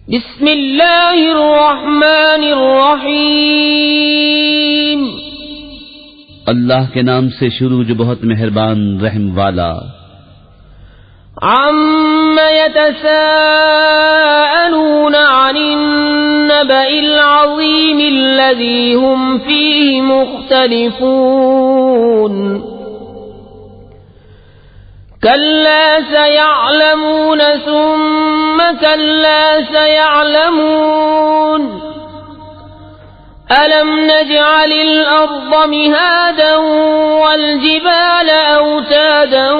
بسم اللہ الرحمن الرحیم، اللہ کے نام سے شروع جو بہت مہربان رحم والا۔ عم يتساءلون عن النبأ العظیم الذی هم فیہ مختلفون كلا سيعلمون ثم كلا سيعلمون ألم نجعل الأرض مهادا والجبال أوتادا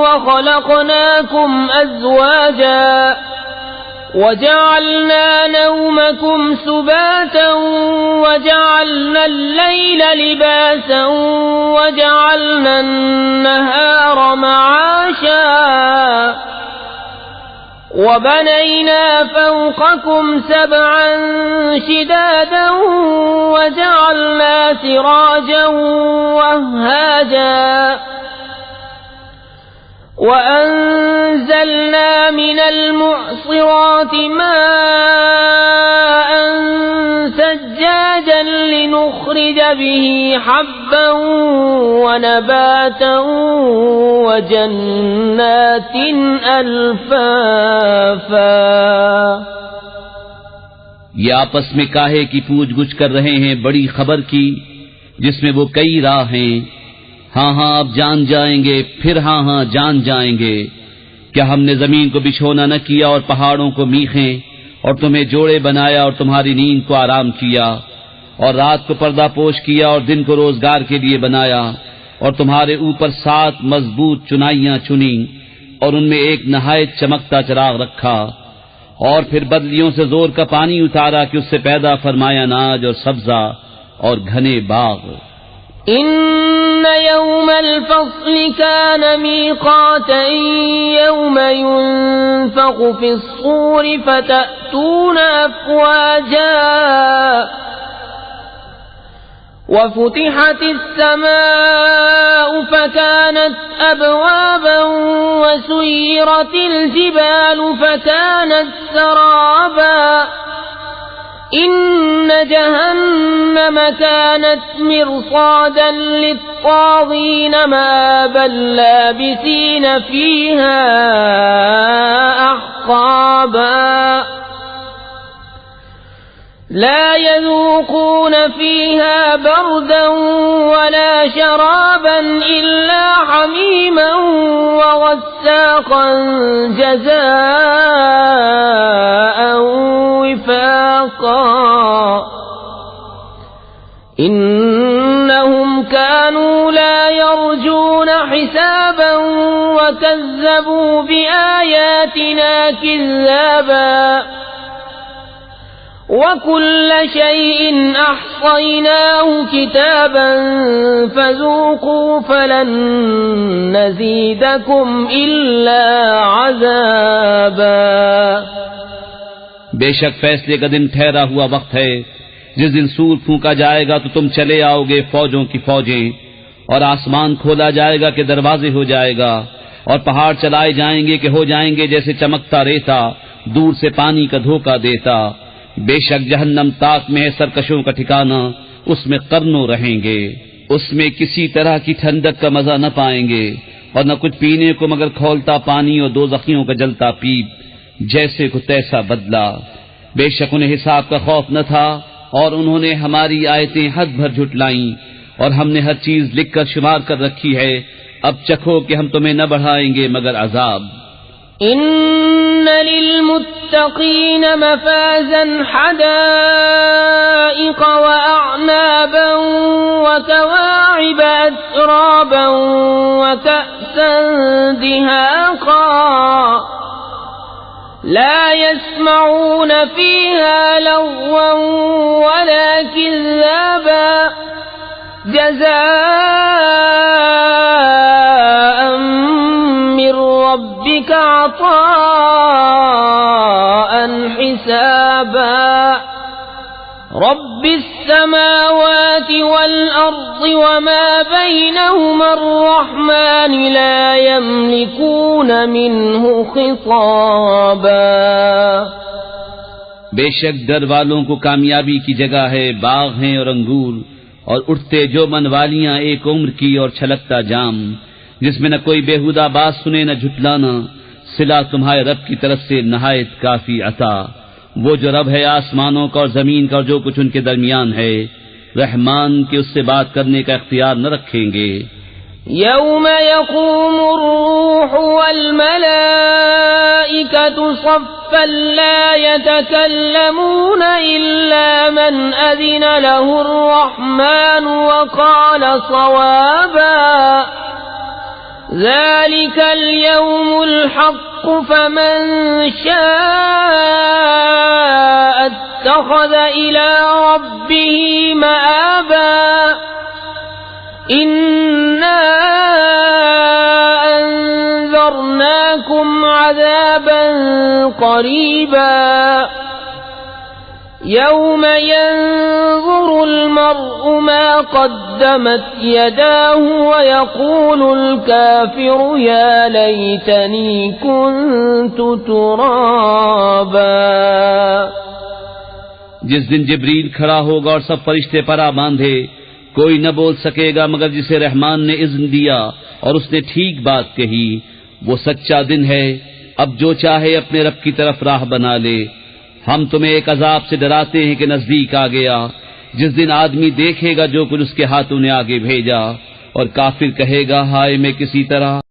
وخلقناكم أزواجا وجعلنا نومكم سباتا وجعلنا الليل لباسا وجعلنا النهار معاشا وبنينا فوقكم سبعا شدادا وجعلنا سراجا وهاجا وأنزلنا من المعصرات ماء ثجاجا لنخرج به حبا ونباتا وجنات ألفافا۔ یہ آپس میں کاہے کی پوچھ گچھ کر رہے ہیں بڑی خبر کی جس میں وہ کئی راہ ہیں۔ ہاں ہاں اب جان جائیں گے، پھر ہاں ہاں جان جائیں گے۔ کیا ہم نے زمین کو بچھونا نہ کیا اور پہاڑوں کو میخیں، اور تمہیں جوڑے بنایا اور تمہاری نیند کو آرام کیا، اور رات کو پردہ پوش کیا اور دن کو روزگار کے لیے بنایا، اور تمہارے اوپر 7 مضبوط چنائیاں چنی اور ان میں ایک نہایت چمکتا چراغ رکھا، اور پھر بدلیوں سے زور کا پانی اتارا کہ اس سے پیدا فرمایا اناج اور سبزہ اور گھنے باغ۔ ان يوم الفصل كان ميقاتا يوم ينفخ في الصور فتأتون أفواجا وفتحت السماء فكانت أبوابا وسيرت الجبال فكانت سرابا إن جهنم كانت مرصادا للطاغين مآبا لابثين فيها أحقابا لا يذوقون فيها بردا ولا شرابا إلا حميما وغساقا جزاء وفاقا إنهم كانوا لا يرجون حسابا وكذبوا بآياتنا كذابا وكل شيء أحصيناه كتابا فذوقوا فلن نزيدكم إلا عذابا۔ بے شک فیصلے کا دن ٹھہرا ہوا وقت ہے، جس دن سور پھونکا جائے گا تو تم چلے آؤ گے فوجوں کی فوجیں، اور آسمان کھولا جائے گا کہ دروازے ہو جائے گا، اور پہاڑ چلائے جائیں گے کہ ہو جائیں گے جیسے چمکتا ریتا دور سے پانی کا دھوکہ دیتا۔ بے شک جہنم تاک میں ہے سرکشوں کا ٹھکانہ، اس میں قرنوں رہیں گے، اس میں کسی طرح کی ٹھنڈک کا مزہ نہ پائیں گے اور نہ کچھ پینے کو مگر کھولتا پانی اور دوزخیوں کا جلتا پیپ، جیسے کو تیسا بدلا۔ بے شک انہیں حساب کا خوف نہ تھا اور انہوں نے ہماری آیتیں حد بھر جھٹلائیں، اور ہم نے ہر چیز لکھ کر شمار کر رکھی ہے، اب چکھو کہ ہم تمہیں نہ بڑھائیں گے مگر عذاب۔ ان للمتقین مفازا حدائق واعنابا وكواعب اترابا وكأسا دهاقا لا يسمعون فيها لغوا ولا كذابا جزاء من ربك عطاء حسابا رب السماوات والأرض وما بينهما الرحمن لا يملكون منه خطابا۔ بے شک ڈر والوں کو کامیابی کی جگہ ہے، باغ ہیں اور انگور اور اٹھتے جو من والیاں ایک عمر کی اور چھلکتا جام، جس میں نہ کوئی بےہودہ بات سنے نہ جھٹلانا، صلہ تمہارے رب کی طرف سے نہایت کافی عطا، وہ جو رب ہے آسمانوں کا اور زمین کا اور جو کچھ ان کے درمیان ہے، رحمان کے اس سے بات کرنے کا اختیار نہ رکھیں گے۔ يوم يقوم الروح والملائكة صفا لا يتكلمون إلا من أذن له الرحمن وقال صوابا ذلك اليوم الحق فمن شاء اتخذ إلى ربه مآبا إنا أنذرناكم عذابا قريبا يوم ينظر المرء ما قدمت يداه ويقول الكافر يا ليتني كنت ترابا۔ جس دن جبریل کھڑا ہوگا اور سب فرشتے پرا باندھے، کوئی نہ بول سکے گا مگر جسے رحمان نے اذن دیا اور اس نے ٹھیک بات کہی، وہ سچا دن ہے، اب جو چاہے اپنے رب کی طرف راہ بنا لے۔ ہم تمہیں ایک عذاب سے ڈراتے ہیں کہ نزدیک آ گیا، جس دن آدمی دیکھے گا جو کچھ اس کے ہاتھوں نے آگے بھیجا، اور کافر کہے گا ہائے میں کسی طرح